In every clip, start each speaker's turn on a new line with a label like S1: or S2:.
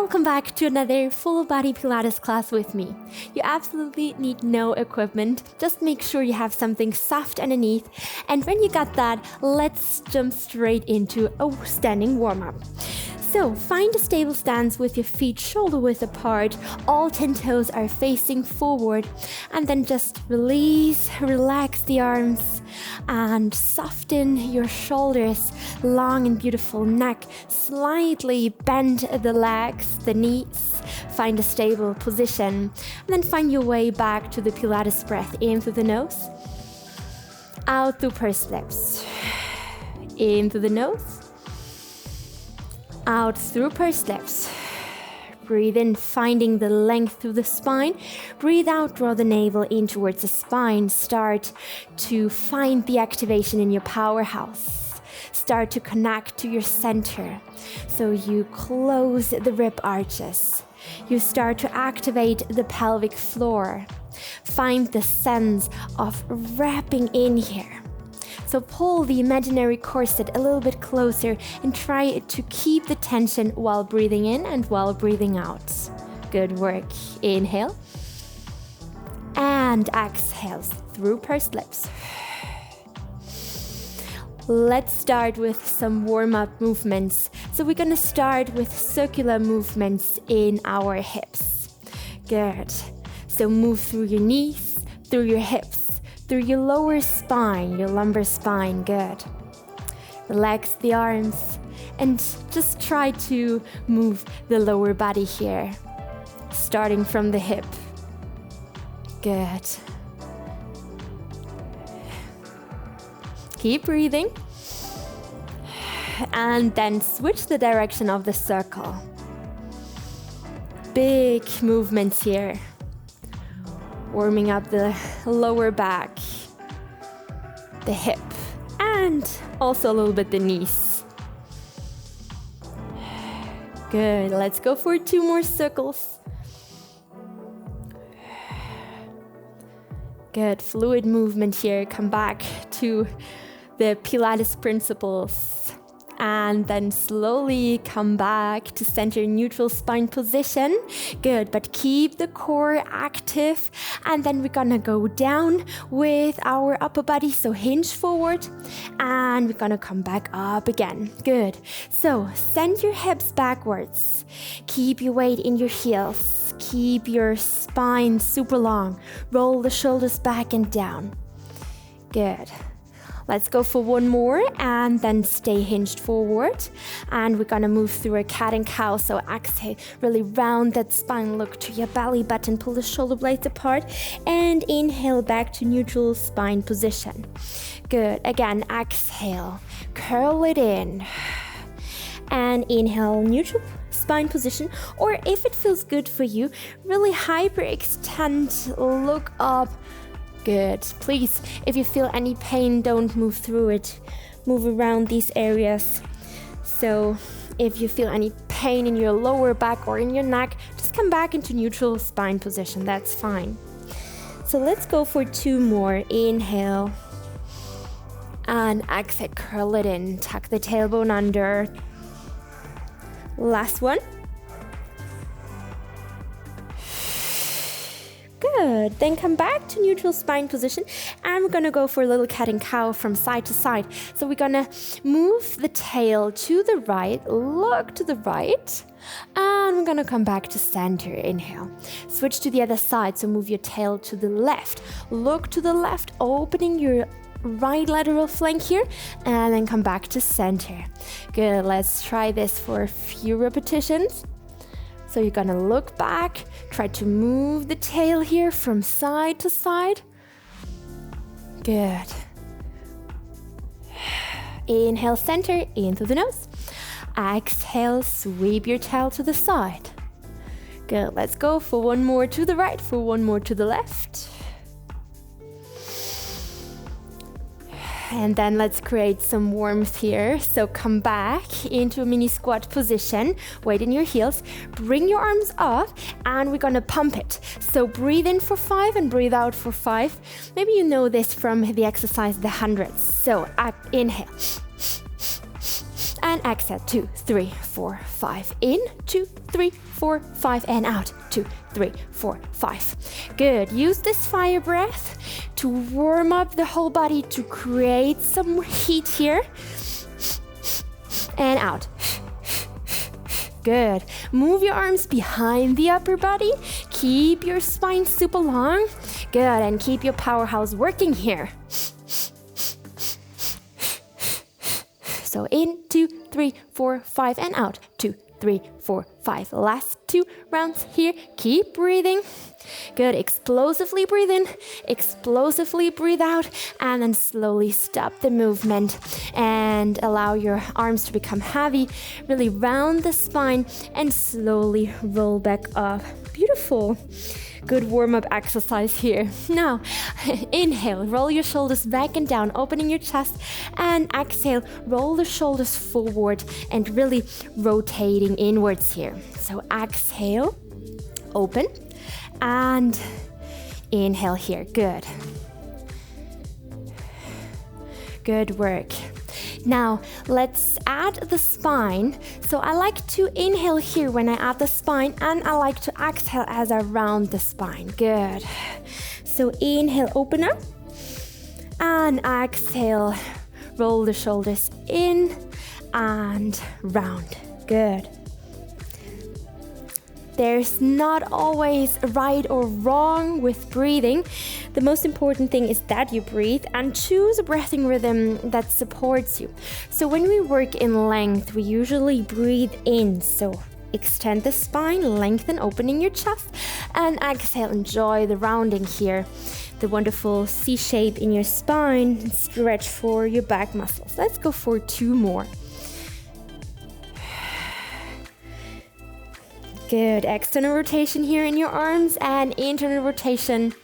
S1: Welcome back to another full body Pilates class with me. You absolutely need no equipment, just make sure you have something soft underneath, and when you got that, let's jump straight into a standing warm-up. So find a stable stance with your feet shoulder width apart, all 10 toes are facing forward, and then just release, relax the arms, and soften your shoulders, long and beautiful neck, slightly bend the legs, the knees, find a stable position, and then find your way back to the Pilates breath, in through the nose, out through pursed lips, in through the nose, out through pursed lips. Breathe in, finding the length through the spine. Breathe out, draw the navel in towards the spine. Start to find the activation in your powerhouse. Start to connect to your center. So you close the rib arches. You start to activate the pelvic floor. Find the sense of wrapping in here. So pull the imaginary corset a little bit closer and try to keep the tension while breathing in and while breathing out. Good work. Inhale. And exhale through pursed lips. Let's start with some warm-up movements. So we're gonna start with circular movements in our hips. Good. So move through your knees, through your hips, through your lower spine, your lumbar spine. Good. Relax the arms and just try to move the lower body here, starting from the hip. Good. Keep breathing. And then switch the direction of the circle. Big movements here. Warming up the lower back, the hip, and also a little bit the knees. Good, let's go for 2 more circles. Good, fluid movement here. Come back to the Pilates principles. And then slowly come back to center neutral spine position. Good, but keep the core active. And then we're gonna go down with our upper body, so hinge forward. And we're gonna come back up again. Good. So send your hips backwards. Keep your weight in your heels. Keep your spine super long. Roll the shoulders back and down. Good. Let's go for 1 more and then stay hinged forward. And we're gonna move through a cat and cow. So exhale, really round that spine, look to your belly button, pull the shoulder blades apart, and inhale back to neutral spine position. Good, again, exhale, curl it in. And inhale, neutral spine position, or if it feels good for you, really hyperextend, look up. Good. Please, if you feel any pain, don't move through it. Move around these areas. So if you feel any pain in your lower back or in your neck, just come back into neutral spine position. That's fine. So let's go for 2 more. Inhale. And exhale, curl it in. Tuck the tailbone under. Last one. Good. Then come back to neutral spine position, and we're gonna go for a little cat and cow from side to side. So we're gonna move the tail to the right, look to the right, and we're gonna come back to center. Inhale. Switch to the other side, so move your tail to the left. Look to the left, opening your right lateral flank here, and then come back to center. Good. Let's try this for a few repetitions. So you're gonna look back, try to move the tail here from side to side. Good. Inhale, center, in through the nose. Exhale, sweep your tail to the side. Good, let's go for 1 more to the right, for 1 more to the left. And then let's create some warmth here. So come back into a mini squat position, weight in your heels, bring your arms up, and we're gonna pump it. So breathe in for 5 and breathe out for 5. Maybe you know this from the exercise, the hundreds. So up, inhale. And exhale, 2, 3, 4, 5. In, 2, 3, 4, 5, and out, 2, 3, 4, 5. Good. Use this fire breath to warm up the whole body, to create some heat here. And out. Good. Move your arms behind the upper body. Keep your spine super long. Good. And keep your powerhouse working here. So in, 2, 3, 4, 5, and out. 2, 3, 4, 5. Last 2 rounds here. Keep breathing. Good. Explosively breathe in, explosively breathe out, and then slowly stop the movement and allow your arms to become heavy. Really round the spine and slowly roll back up. Beautiful. Good warm-up exercise here. Now, inhale, roll your shoulders back and down, opening your chest, and exhale, roll the shoulders forward and really rotating inwards here. So exhale, open, and inhale here. Good. Good work. Now, let's add the spine. So I like to inhale here when I add the spine, and I like to exhale as I round the spine. Good. So inhale, open up, and exhale, roll the shoulders in and round. Good. There's not always right or wrong with breathing. The most important thing is that you breathe and choose a breathing rhythm that supports you. So when we work in length, we usually breathe in. So extend the spine, lengthen, opening your chest, and exhale. Enjoy the rounding here. The wonderful C shape in your spine. Stretch for your back muscles. Let's go for 2 more. Good. External rotation here in your arms and internal rotation.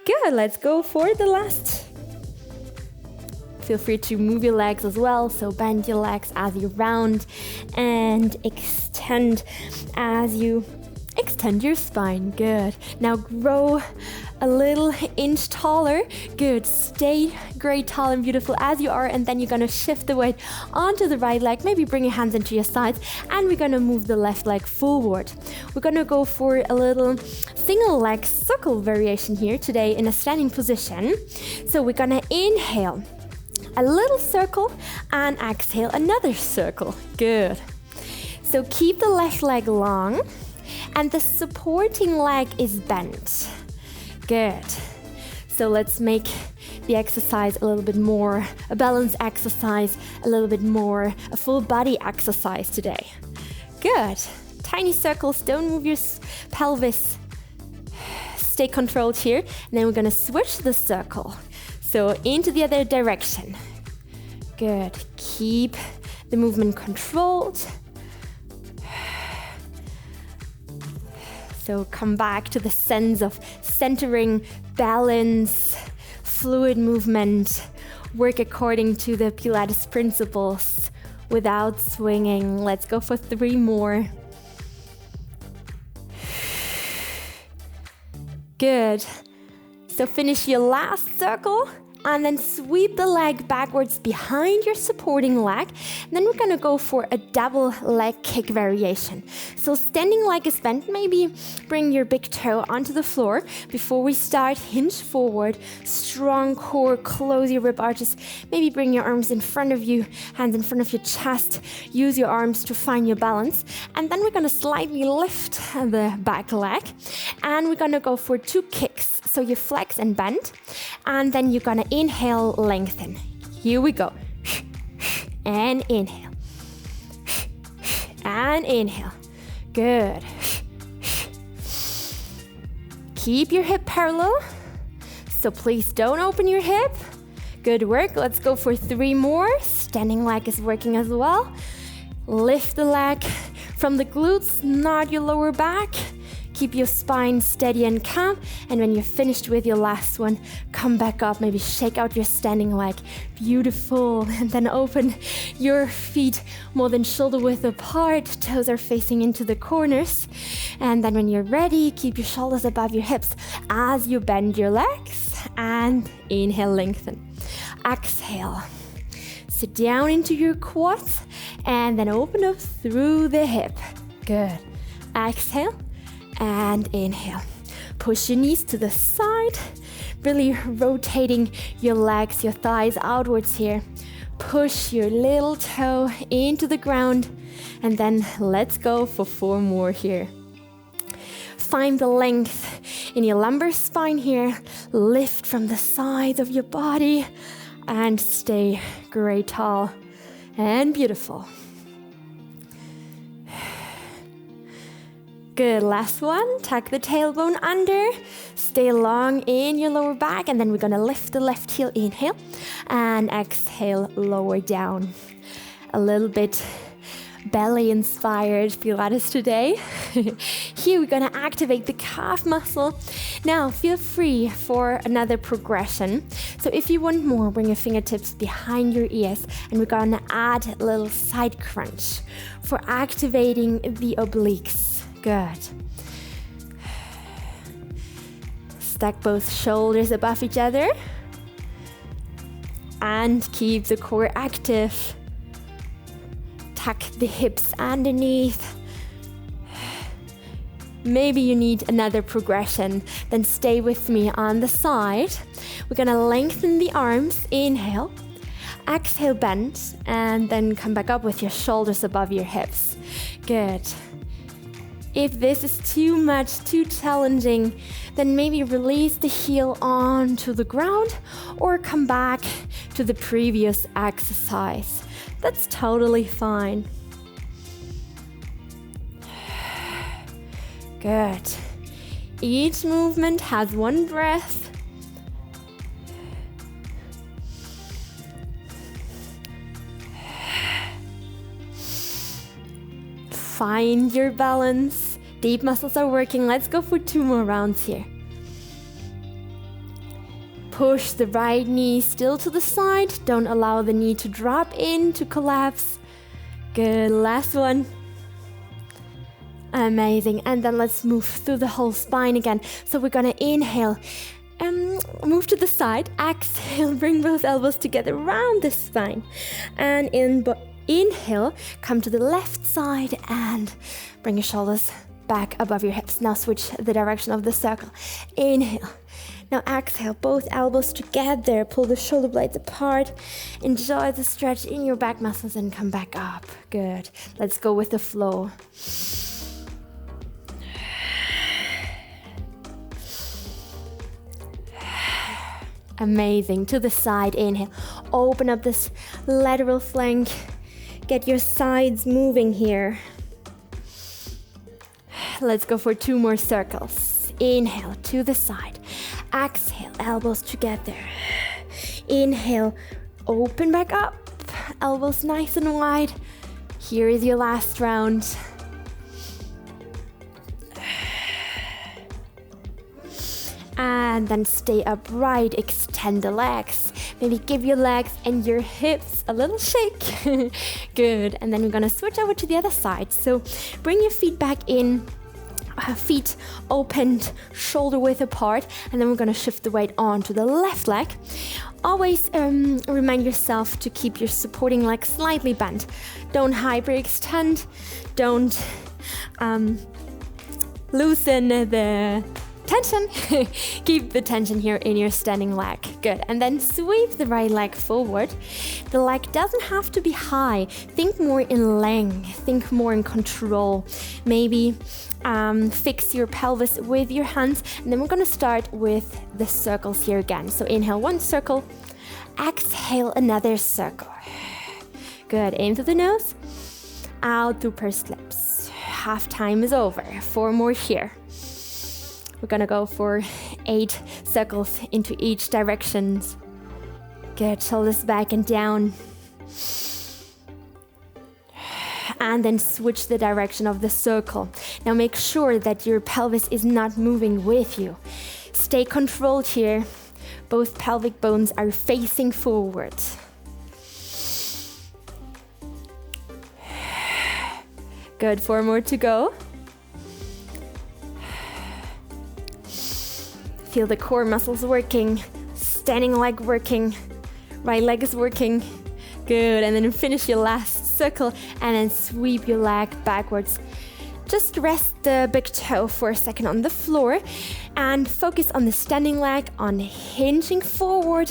S1: Good. Let's go for the last. Feel free to move your legs as well. So bend your legs as you round and extend as you extend your spine. Good. Now grow a little inch taller. Good. Stay great, tall and beautiful as you are, and then you're gonna shift the weight onto the right leg. Maybe bring your hands into your sides, and we're gonna move the left leg forward. We're gonna go for a little single leg circle variation here today in a standing position. So we're gonna inhale a little circle and exhale another circle. Good. So keep the left leg long and the supporting leg is bent. Good. So let's make the exercise a little bit more a balanced exercise, a little bit more a full body exercise today. Good. Tiny circles, don't move your pelvis. Stay controlled here. And then we're gonna switch the circle. So into the other direction. Good. Keep the movement controlled. So come back to the sense of centering, balance, fluid movement. Work according to the Pilates principles without swinging. Let's go for 3 more. Good. So finish your last circle and then sweep the leg backwards behind your supporting leg. And then we're gonna go for a double leg kick variation. So standing leg is bent, maybe bring your big toe onto the floor. Before we start, hinge forward, strong core, close your rib arches. Maybe bring your arms in front of you, hands in front of your chest. Use your arms to find your balance. And then we're gonna slightly lift the back leg. And we're gonna go for 2 kicks. So you flex and bend. And then you're gonna inhale, lengthen. Here we go. And inhale. And inhale. Good. Keep your hip parallel. So please don't open your hip. Good work. Let's go for 3 more. Standing leg is working as well. Lift the leg from the glutes, not your lower back. Keep your spine steady and calm. And when you're finished with your last one, come back up. Maybe shake out your standing leg. Beautiful. And then open your feet more than shoulder width apart. Toes are facing into the corners. And then when you're ready, keep your shoulders above your hips as you bend your legs. And inhale, lengthen. Exhale. Sit down into your quads and then open up through the hip. Good. Exhale and inhale. Push your knees to the side, really rotating your legs, your thighs outwards here. Push your little toe into the ground, and then let's go for 4 more here. Find the length in your lumbar spine here. Lift from the sides of your body and stay great tall and beautiful. Good, last one. Tuck the tailbone under. Stay long in your lower back, and then we're gonna lift the left heel, inhale, and exhale, lower down. A little bit belly inspired Pilates today. Here we're gonna activate the calf muscle. Now feel free for another progression. So if you want more, bring your fingertips behind your ears, and we're gonna add a little side crunch for activating the obliques. Good. Stack both shoulders above each other and keep the core active. Tuck the hips underneath. Maybe you need another progression, then stay with me on the side. We're gonna lengthen the arms, inhale, exhale, bend, and then come back up with your shoulders above your hips. Good. If this is too much, too challenging, then maybe release the heel onto the ground or come back to the previous exercise. That's totally fine. Good. Each movement has 1 breath. Find your balance. Deep muscles are working. Let's go for 2 more rounds here. Push the right knee still to the side. Don't allow the knee to drop in, to collapse. Good, last one. Amazing. And then let's move through the whole spine again. So we're gonna inhale, move to the side, exhale, bring both elbows together around the spine. And inhale, come to the left side and bring your shoulders back above your hips. Now switch the direction of the circle. Inhale. Now exhale, both elbows together, pull the shoulder blades apart. Enjoy the stretch in your back muscles and come back up. Good. Let's go with the flow. Amazing. To the side, inhale. Open up this lateral flank. Get your sides moving here. Let's go for 2 more circles. Inhale to the side. Exhale, elbows together. Inhale, open back up. Elbows nice and wide. Here is your last round. And then stay upright, extend the legs. Maybe give your legs and your hips a little shake. Good. And then we're gonna switch over to the other side. So bring your feet back in, feet opened, shoulder width apart, and then we're gonna shift the weight onto the left leg. Always remind yourself to keep your supporting leg slightly bent. Don't hyperextend. Don't loosen the tension. Keep the tension here in your standing leg. Good. And then sweep the right leg forward. The leg doesn't have to be high. Think more in length. Think more in control. Maybe fix your pelvis with your hands. And then we're going to start with the circles here again. So inhale 1 circle. Exhale another circle. Good. In through the nose. Out through pursed lips. Half time is over. 4 more here. We're gonna go for 8 circles into each direction. Good, shoulders back and down. And then switch the direction of the circle. Now make sure that your pelvis is not moving with you. Stay controlled here. Both pelvic bones are facing forward. Good, 4 more to go. Feel the core muscles working, standing leg working, right leg is working, Good, and then finish your last circle and then sweep your leg backwards. Just rest the big toe for a second on the floor and focus on the standing leg, on hinging forward.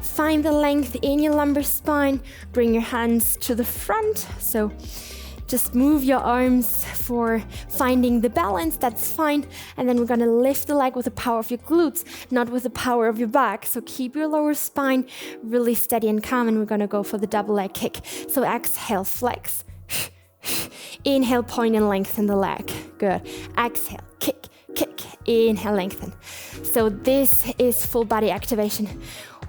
S1: Find the length in your lumbar spine. Bring your hands to the front. So just move your arms for finding the balance, that's fine. And then we're gonna lift the leg with the power of your glutes, not with the power of your back. So keep your lower spine really steady and calm, and we're gonna go for the double leg kick. So exhale, flex. Inhale, point and lengthen the leg. Good. Exhale, kick, kick. Inhale, lengthen. So this is full body activation.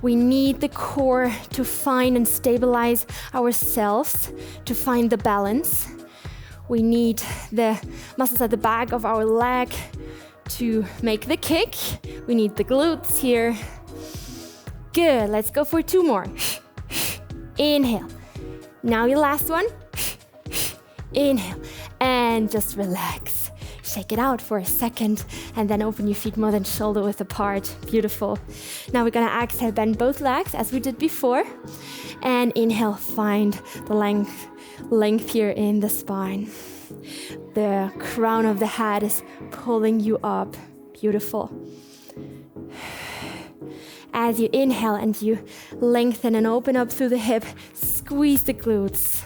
S1: We need the core to find and stabilize ourselves, to find the balance. We need the muscles at the back of our leg to make the kick. We need the glutes here. Good, let's go for 2 more. Inhale. Now your last one. Inhale, and just relax. Shake it out for a second, and then open your feet more than shoulder width apart. Beautiful. Now we're gonna exhale, bend both legs as we did before. And inhale, find the length here in the spine. The crown of the head is pulling you up. Beautiful. As you inhale and you lengthen and open up through the hip, squeeze the glutes.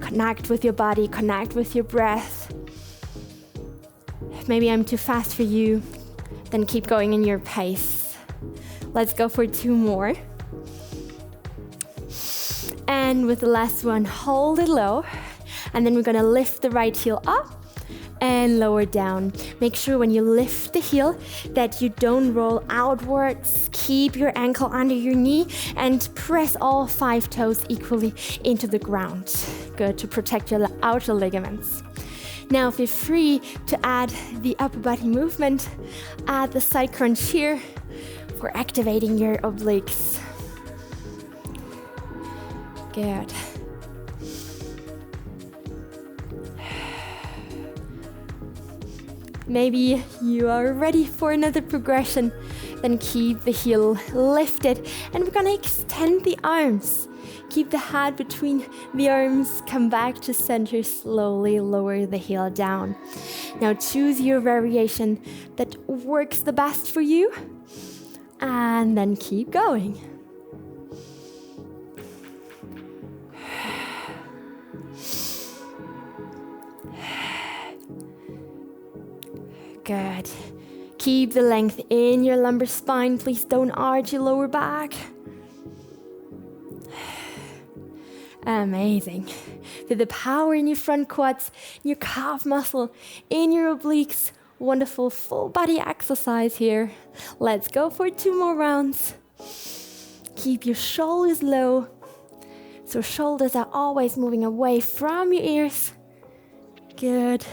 S1: Connect with your body, connect with your breath. Maybe I'm too fast for you, then keep going in your pace. Let's go for 2 more. And with the last one, hold it low. And then we're gonna lift the right heel up and lower down. Make sure when you lift the heel that you don't roll outwards. Keep your ankle under your knee and press all 5 toes equally into the ground. Good, to protect your outer ligaments. Now feel free to add the upper body movement. Add the side crunch here for activating your obliques. Good. Maybe you are ready for another progression. Then keep the heel lifted, and we're gonna extend the arms. Keep the head between the arms, come back to center, slowly lower the heel down. Now choose your variation that works the best for you, and then keep going. Good. Keep the length in your lumbar spine. Please don't arch your lower back. Amazing. Feel the power in your front quads, in your calf muscle, in your obliques. Wonderful full body exercise here. Let's go for 2 more rounds. Keep your shoulders low. So shoulders are always moving away from your ears. Good.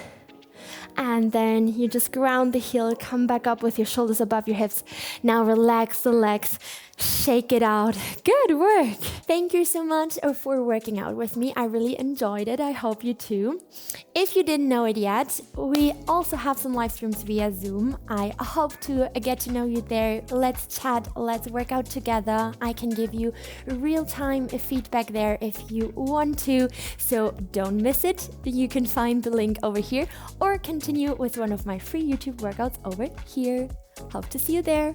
S1: And then you just ground the heel, come back up with your shoulders above your hips. Now relax the legs, shake it out. Good work. Thank you so much for working out with me. I really enjoyed it. I hope you too. If you didn't know it yet, we also have some live streams via Zoom. I hope to get to know you there. Let's chat, let's work out together. I can give you real-time feedback there if you want to. So don't miss it. You can find the link over here or continue with one of my free YouTube workouts over here. Hope to see you there.